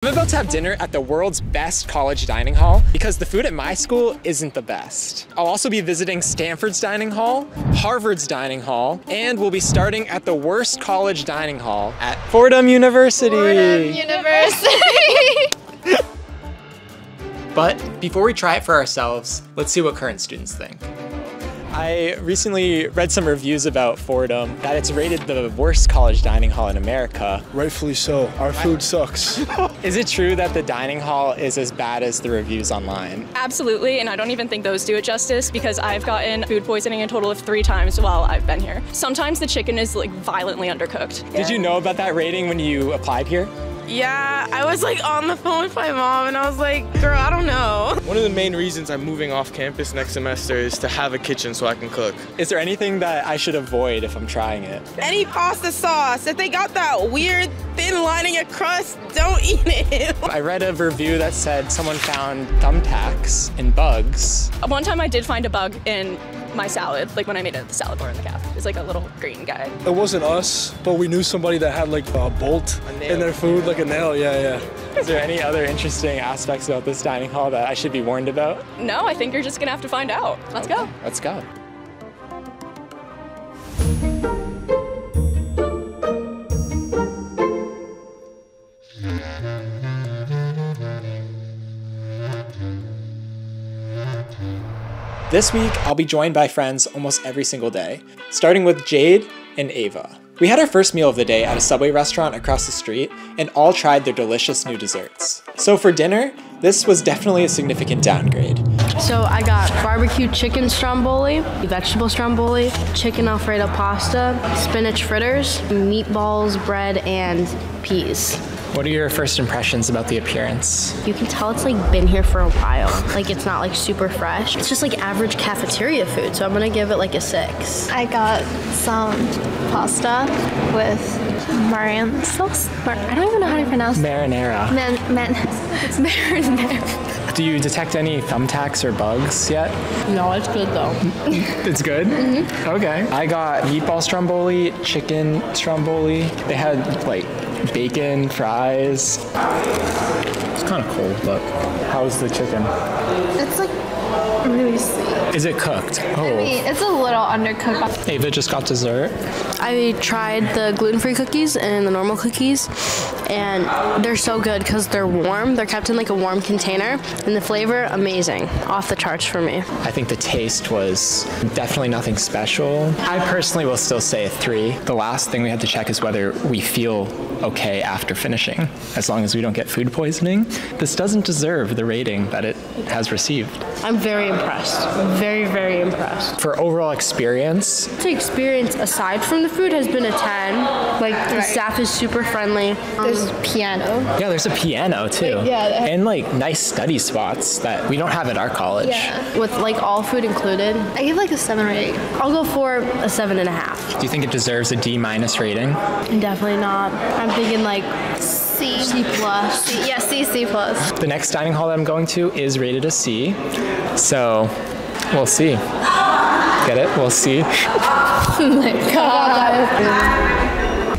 I'm about to have dinner at the world's best college dining hall because the food at my school isn't the best. I'll also be visiting Stanford's dining hall, Harvard's dining hall, and we'll be starting at the worst college dining hall at Fordham University. Fordham University. But before we try it for ourselves, let's see what current students think. I recently read some reviews about Fordham that it's rated the worst college dining hall in America. Rightfully so. Our food sucks. Is it true that the dining hall is as bad as the reviews online? Absolutely, and I don't even think those do it justice because I've gotten food poisoning a total of 3 times while I've been here. Sometimes the chicken is like violently undercooked. Did you know about that rating when you applied here? Yeah, I was like on the phone with my mom and I was like, girl, I don't know. One of the main reasons I'm moving off campus next semester is to have a kitchen so I can cook. Is there anything that I should avoid if I'm trying it? Any pasta sauce, if they got that weird thin lining of crust, don't eat it. I read a review that said someone found thumbtacks in bugs. One time I did find a bug in my salad, like when I made it at the salad bar in the cafe. It's like a little green guy. It wasn't us, but we knew somebody that had like a bolt in their food, like a nail, yeah. Is there any other interesting aspects about this dining hall that I should be warned about? No, I think you're just gonna have to find out. Let's go. Let's go. This week, I'll be joined by friends almost every single day, starting with Jade and Ava. We had our first meal of the day at a Subway restaurant across the street and all tried their delicious new desserts. So for dinner, this was definitely a significant downgrade. So I got barbecue chicken stromboli, vegetable stromboli, chicken alfredo pasta, spinach fritters, meatballs, bread, and peas. What are your first impressions about the appearance? You can tell it's like been here for a while. Like it's not like super fresh. It's just like average cafeteria food, so I'm gonna give it like a 6. I got some pasta with marinara sauce. I don't even know how to pronounce it. Marinara. It's marinara. Do you detect any thumbtacks or bugs yet? No, it's good though. It's good? Mm-hmm. Okay. I got meatball stromboli, chicken stromboli. They had like bacon, fries. It's kind of cold, but how's the chicken? It's like really sweet. Is it cooked? Oh. I mean, it's a little undercooked. Ava just got dessert. I tried the gluten-free cookies and the normal cookies, and they're so good because they're warm. They're kept in like a warm container, and the flavor, amazing. Off the charts for me. I think the taste was definitely nothing special. I personally will still say a 3. The last thing we had to check is whether we feel okay after finishing. As long as we don't get food poisoning, this doesn't deserve the rating that it has received. I'm very impressed. Very, very impressed. For overall experience, The experience aside from the food has been a 10. Like the staff is super friendly. There's piano. yeah, there's a piano too. Yeah. And like nice study spots that we don't have at our college. Yeah. With like all food included, I give like a 7 or 8. I'll go for a 7.5. Do you think it deserves a D- rating? Definitely not. I'm thinking like C. C+. Yeah, C plus. The next dining hall that I'm going to is rated a C. So we'll see. Get it? We'll see. Oh my god.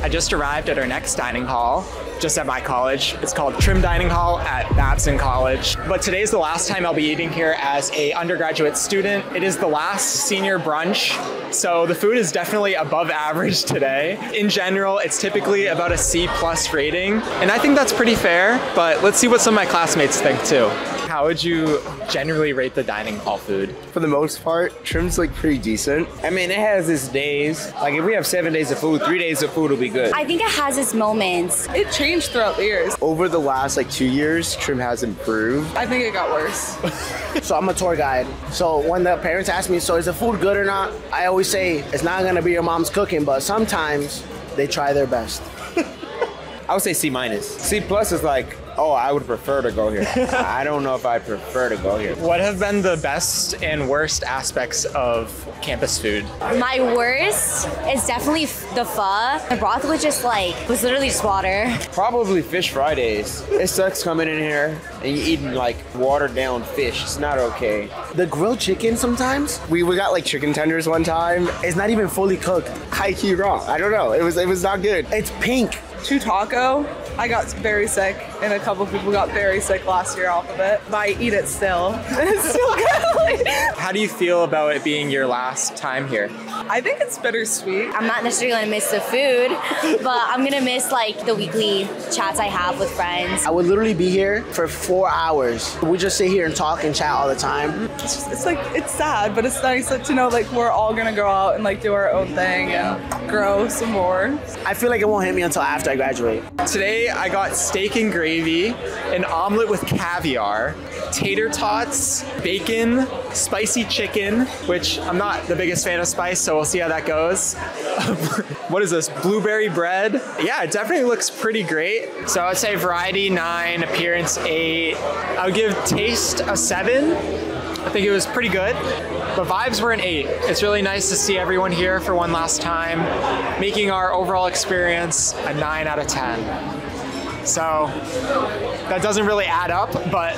I just arrived at our next dining hall, just at my college. It's called Trim Dining Hall at Babson College. But today's the last time I'll be eating here as a undergraduate student. It is the last senior brunch, so the food is definitely above average today. In general, it's typically about a C+ rating, and I think that's pretty fair, but let's see what some of my classmates think too. How would you generally rate the dining hall food? For the most part, Trim's like pretty decent. I mean, it has its days. Like if we have 7 days of food, 3 days of food will be good. I think it has its moments. It changed throughout the years. Over the last like 2 years, Trim has improved. I think it got worse. So I'm a tour guide. So when the parents ask me, so is the food good or not? I always say, it's not gonna be your mom's cooking, but sometimes they try their best. I would say C-. C+ is like, oh, I would prefer to go here. I don't know if I prefer to go here. What have been the best and worst aspects of campus food? My worst is definitely the pho. The broth was literally just water. Probably Fish Fridays. It sucks coming in here and you eating like watered down fish. It's not okay. The grilled chicken sometimes, we got like chicken tenders one time. It's not even fully cooked. High key raw. I don't know. It was not good. It's pink. Chutaco I got very sick, and a couple people got very sick last year off of it. But I eat it still. It's still good. How do you feel about it being your last time here? I think it's bittersweet. I'm not necessarily gonna miss the food, but I'm gonna miss like the weekly chats I have with friends. I would literally be here for 4 hours. We just sit here and talk and chat all the time. It's like, it's sad, but it's nice to know like we're all gonna go out and like do our own thing and grow some more. I feel like it won't hit me until after I graduate. Today I got steak and gravy, an omelet with caviar, tater tots, bacon, spicy chicken, which I'm not the biggest fan of spice, so we'll see how that goes. What is this, blueberry bread? Yeah, it definitely looks pretty great. So I'd say variety 9, appearance 8. I would give taste a 7. I think it was pretty good, but vibes were an 8. It's really nice to see everyone here for one last time, making our overall experience a 9 out of 10. So that doesn't really add up, but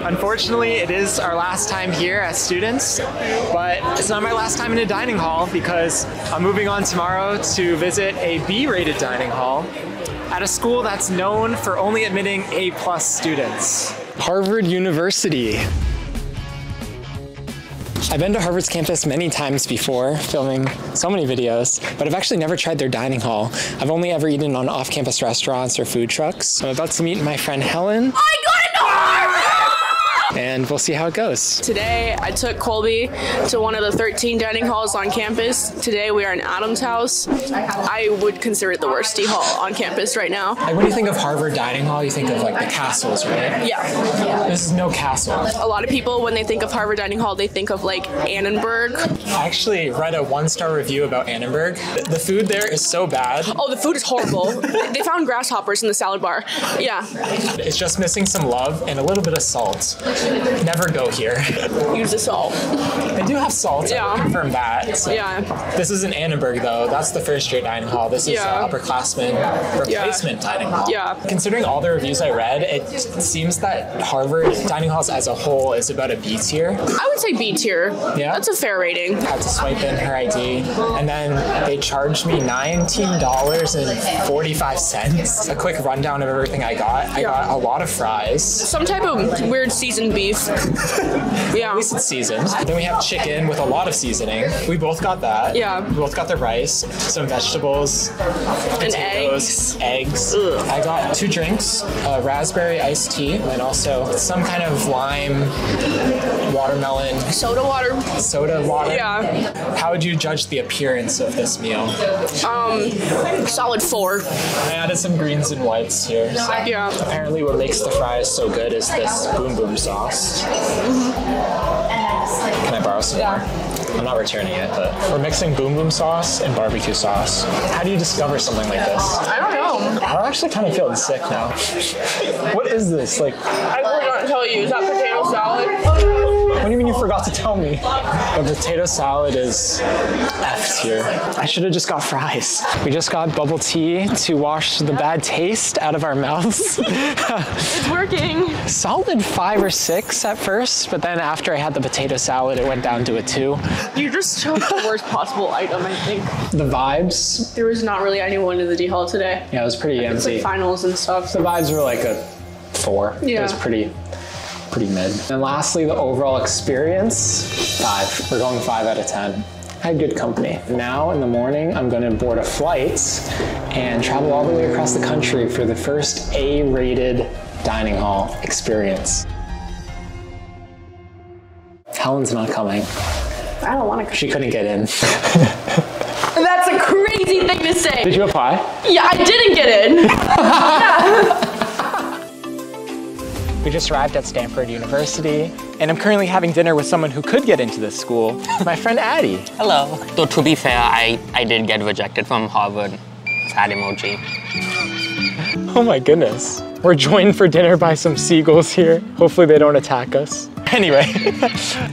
unfortunately it is our last time here as students, but it's not my last time in a dining hall because I'm moving on tomorrow to visit a B-rated dining hall at a school that's known for only admitting A+ students. Harvard University. I've been to Harvard's campus many times before, filming so many videos, but I've actually never tried their dining hall. I've only ever eaten on off-campus restaurants or food trucks. I'm about to meet my friend Helen. I got into Harvard! And we'll see how it goes. Today, I took Colby to one of the 13 dining halls on campus. Today, we are in Adam's house. I would consider it the worst D hall on campus right now. Like when you think of Harvard dining hall, you think of like the castles, right? Yeah. This is no castle. A lot of people, when they think of Harvard dining hall, they think of like Annenberg. I actually read a 1-star review about Annenberg. The food there is so bad. Oh, the food is horrible. They found grasshoppers in the salad bar. Yeah. It's just missing some love and a little bit of salt. Never go here. Use the salt. They do have salt. Yeah. I confirm that. So. Yeah. This isn't Annenberg though. That's the first-year dining hall. This is upperclassmen replacement dining hall. Yeah. Considering all the reviews I read, it seems that Harvard dining halls as a whole is about a B tier. I would say B tier. Yeah. That's a fair rating. I had to swipe in her ID, and then they charged me $19.45. A quick rundown of everything I got. I got a lot of fries. Some type of weird seasoned beef. Yeah. At least it's seasoned. Then we have chicken with a lot of seasoning. We both got that. Yeah. We both got the rice, some vegetables, potatoes, eggs. Ugh. I got 2 drinks, a raspberry iced tea, and also some kind of lime, watermelon. Soda water. Soda water. Yeah. How would you judge the appearance of this meal? Solid 4. I added some greens and whites here. So. Yeah. Apparently what makes the fries so good is this boom boom sauce. Can I borrow some more? I'm not returning it, but we're mixing boom boom sauce and barbecue sauce. How do you discover something like this? I don't know. I'm actually kind of feeling sick now. What is this? Like, I forgot to tell you, is that potato salad? What do you mean you forgot to tell me? The potato salad is F tier. I should have just got fries. We just got bubble tea to wash the bad taste out of our mouths. It's working. Solid 5 or 6 at first, but then after I had the potato salad, it went down to a 2. You just chose the worst possible item, I think. The vibes? There was not really anyone in the D hall today. Yeah, it was pretty empty. It's like finals and stuff. The vibes were like a 4. Yeah. It was pretty mid. And lastly, the overall experience, 5. We're going 5 out of 10. I had good company. Now in the morning, I'm gonna board a flight and travel all the way across the country for the first A-rated dining hall experience. Helen's not coming. I don't want to come. She couldn't get in. That's a crazy thing to say. Did you apply? Yeah, I didn't get in. Yeah. We just arrived at Stanford University, and I'm currently having dinner with someone who could get into this school, my friend Addie. Hello. So to be fair, I did get rejected from Harvard. Sad emoji. Oh my goodness. We're joined for dinner by some seagulls here. Hopefully they don't attack us. Anyway,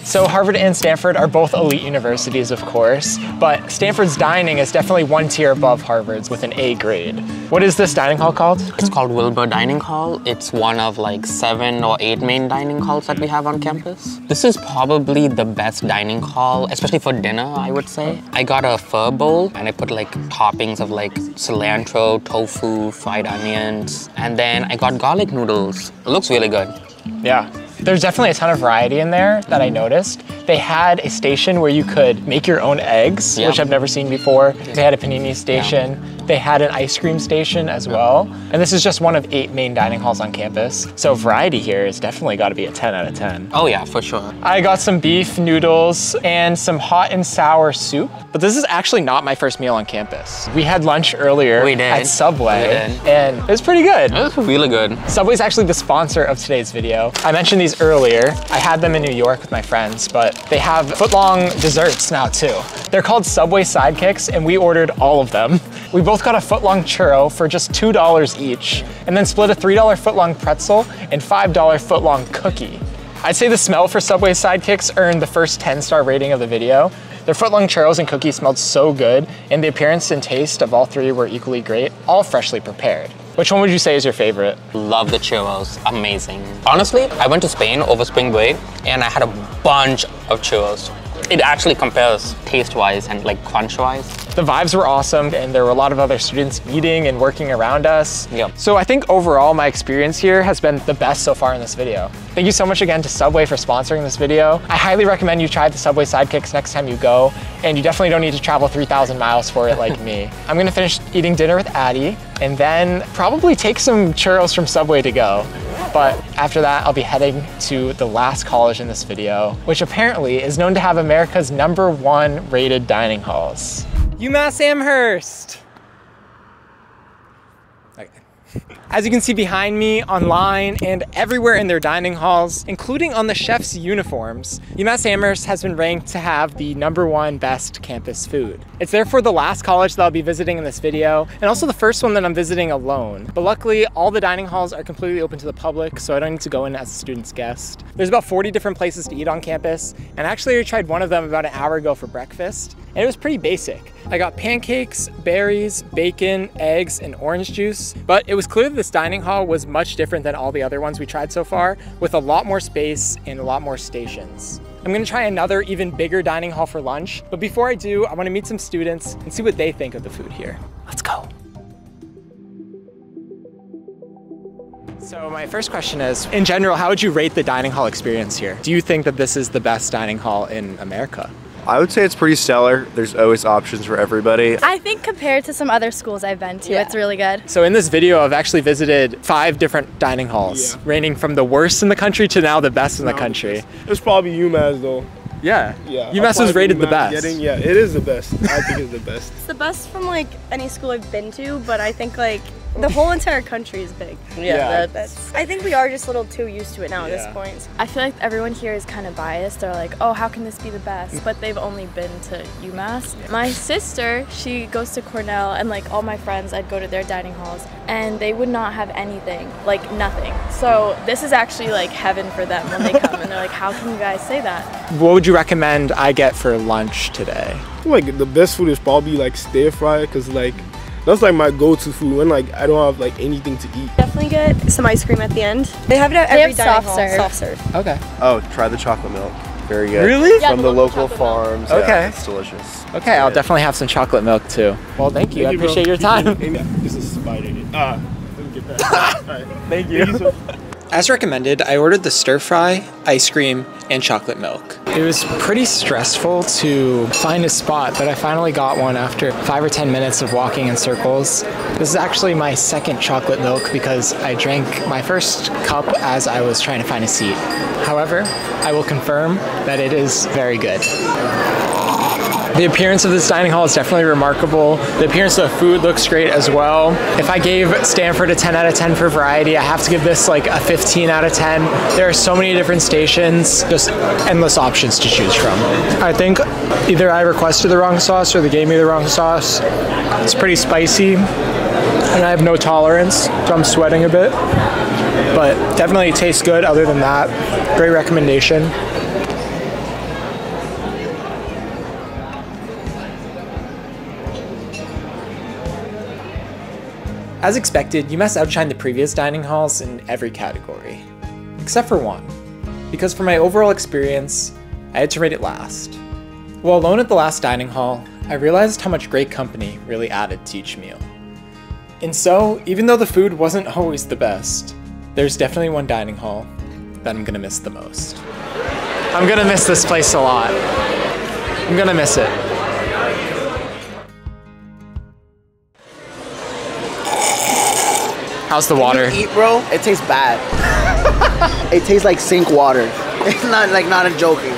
so Harvard and Stanford are both elite universities, of course, but Stanford's dining is definitely one tier above Harvard's with an A grade. What is this dining hall called? It's called Wilbur Dining Hall. It's one of like 7 or 8 main dining halls that we have on campus. This is probably the best dining hall, especially for dinner, I would say. I got a pho bowl and I put like toppings of like cilantro, tofu, fried onions, and then I got garlic noodles. It looks really good. Yeah. There's definitely a ton of variety in there that I noticed. They had a station where you could make your own eggs, which I've never seen before. They had a panini station. They had an ice cream station as well. And this is just one of 8 main dining halls on campus. So variety here has definitely got to be a 10 out of 10. Oh yeah, for sure. I got some beef noodles and some hot and sour soup. But this is actually not my first meal on campus. We had lunch earlier at Subway, and it was pretty good. It was really good. Subway's actually the sponsor of today's video. I mentioned these earlier. I had them in New York with my friends, but they have foot-long desserts now too. They're called Subway Sidekicks, and we ordered all of them. We both got a foot-long churro for just $2 each, and then split a $3 foot-long pretzel and $5 foot-long cookie. I'd say the smell for Subway Sidekicks earned the first 10-star rating of the video. Their foot-long churros and cookies smelled so good, and the appearance and taste of all 3 were equally great, all freshly prepared. Which one would you say is your favorite? Love the churros, amazing. Honestly, I went to Spain over spring break and I had a bunch of churros. It actually compares taste-wise and like crunch-wise. The vibes were awesome, and there were a lot of other students eating and working around us. So I think overall my experience here has been the best so far in this video. Thank you so much again to Subway for sponsoring this video. I highly recommend you try the Subway Sidekicks next time you go, and you definitely don't need to travel 3,000 miles for it like me. I'm gonna finish eating dinner with Addie, and then probably take some churros from Subway to go. But after that, I'll be heading to the last college in this video, which apparently is known to have America's #1 rated dining halls. UMass Amherst. As you can see behind me, online, and everywhere in their dining halls, including on the chef's uniforms, UMass Amherst has been ranked to have the #1 best campus food. It's therefore the last college that I'll be visiting in this video, and also the first one that I'm visiting alone. But luckily, all the dining halls are completely open to the public, so I don't need to go in as a student's guest. There's about 40 different places to eat on campus, and actually I tried one of them about an hour ago for breakfast, and it was pretty basic. I got pancakes, berries, bacon, eggs, and orange juice, but it was clear that this dining hall was much different than all the other ones we tried so far, with a lot more space and a lot more stations. I'm gonna try another even bigger dining hall for lunch, but before I do, I wanna meet some students and see what they think of the food here. Let's go. So my first question is, in general, how would you rate the dining hall experience here? Do you think that this is the best dining hall in America? I would say it's pretty stellar. There's always options for everybody. I think compared to some other schools I've been to, it's really good. So in this video, I've actually visited 5 different dining halls, ranging from the worst in the country to now the best in the country. It's probably UMass though. Yeah. UMass was rated the best. Yeah, it is the best. I think it's the best. It's the best from like any school I've been to, but I think like the whole entire country is big. I think we are just a little too used to it now at this point. I feel like everyone here is kind of biased. They're like, oh, how can this be the best? But they've only been to UMass. My sister, she goes to Cornell, and like all my friends, I'd go to their dining halls, and they would not have anything, like nothing. So this is actually like heaven for them when they come, and they're like, how can you guys say that? What would you recommend I get for lunch today? Like the best food is probably like stir fry, because like that's like my go-to food when like I don't have like anything to eat. Definitely get some ice cream at the end. They have it at every dining hall. Soft serve. Okay. Oh, try the chocolate milk. Very good. Really? From the local farms. Okay. Yeah, it's delicious. Okay, I'll definitely have some chocolate milk too. Well, thank you. I appreciate your time. This is spider. Let me get that. Thank you. As recommended, I ordered the stir fry, ice cream, and chocolate milk. It was pretty stressful to find a spot, but I finally got one after 5 or 10 minutes of walking in circles. This is actually my second chocolate milk because I drank my first cup as I was trying to find a seat. However, I will confirm that it is very good. The appearance of this dining hall is definitely remarkable. The appearance of the food looks great as well. If I gave Stanford a 10 out of 10 for variety, I have to give this like a 15 out of 10. There are so many different stations, just endless options to choose from. I think either I requested the wrong sauce or they gave me the wrong sauce. It's pretty spicy and I have no tolerance, so I'm sweating a bit. But Definitely tastes good other than that. Great recommendation. As expected, UMass outshined the previous dining halls in every category, except for one, because for my overall experience, I had to rate it last. While alone at the last dining hall, I realized how much great company really added to each meal. And so, even though the food wasn't always the best, there's definitely one dining hall that I'm gonna miss the most. I'm gonna miss this place a lot. I'm gonna miss it. How's the water? Eat, bro. It tastes bad. It tastes like sink water. It's not like not a joking.